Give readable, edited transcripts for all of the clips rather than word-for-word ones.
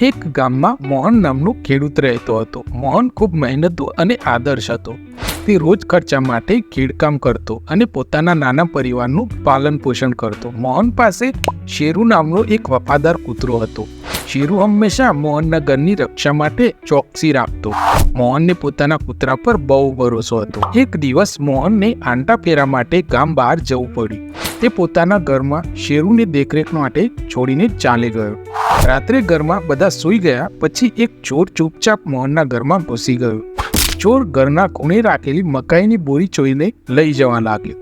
એક ગામમાં મોહન નામનો ખેડૂત રહેતો હતો. મોહન ખૂબ મહેનતુ અને આદર્શ હતો. તે રોજ ખર્ચા માટે ખેડકામ કરતો અને પોતાના નાના પરિવારનું પાલન પોષણ કરતો. મોહન પાસે શેરુ નામનો એક વફાદાર કૂતરો હતો. શેરુ હંમેશા મોહનના ઘરની રક્ષા માટે ચોકસી રાખતો. મોહનને પોતાના કૂતરા પર બહુ ભરોસો હતો. એક દિવસ મોહનને આંટા ફેરા માટે ગામ બહાર જવું પડ્યું. તે પોતાના ઘરમાં શેરુની દેખરેખ માટે છોડીને ચાલી ગયો. રાત્રે ઘરમાં બધા સૂઈ ગયા પછી એક ચોર ચૂપચાપ મોહનના ઘરમાં ઘૂસી ગયો. ચોર ઘરના ખૂણે રાખેલી મકાઈની બોરી ચોરીને લઈ જવા લાગ્યો.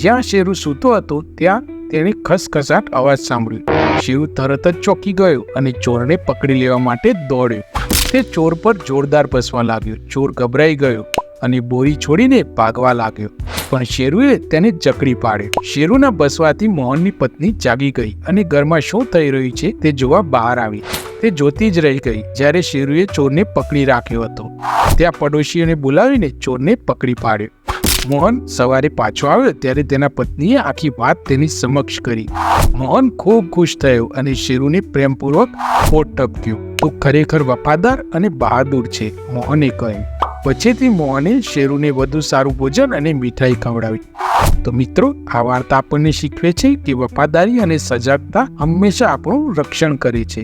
જ્યાં શેરુ સૂતો હતો ત્યાં તેણે ખસખસાટ અવાજ સાંભળ્યો. શેરુ તરત જ ચોંકી ગયો અને ચોરને પકડી લેવા માટે દોડ્યો. તે ચોર પર જોરદાર ભસવા લાગ્યો. ચોર ગભરાઈ ગયો અને બોરી છોડીને ભાગવા લાગ્યો, પણ શેરુએ તેને જકડી પાડ્યો. શેરુના ભસવાથી મોહનની પત્ની જાગી ગઈ અને ઘરમાં શું થઈ રહ્યું છે તે જોવા બહાર આવી. તે જોતી જ રહી ગઈ જ્યારે શેરુએ ચોરને પકડી રાખ્યો હતો. ત્યાં પડોશીઓને બોલાવીને ચોરને પકડી પાડ્યો. મોહન સવારે પાછો આવ્યો ત્યારે તેના પત્નીએ આખી વાત તેની સમક્ષ કરી. મોહન ખૂબ ખુશ થયો અને શેરુને પ્રેમપૂર્વક હોઠ ટપક્યો. તું ખરેખર વફાદાર અને બહાદુર છે, મોહને કહ્યું. પછીથી મોહને શેરુને વધુ સારું ભોજન અને મીઠાઈ ખવડાવી. તો મિત્રો, આ વાર્તા આપણને શીખવે છે કે વફાદારી અને સજાગતા હંમેશા આપણું રક્ષણ કરે છે.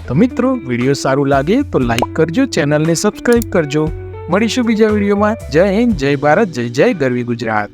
તો મિત્રો, વિડીયો સારું લાગે તો લાઈક કરજો, ચેનલને સબસ્ક્રાઈબ કરજો. મળીશું બીજા વિડીયોમાં. જય હિન્દ, જય ભારત, જય જય ગરવી ગુજરાત.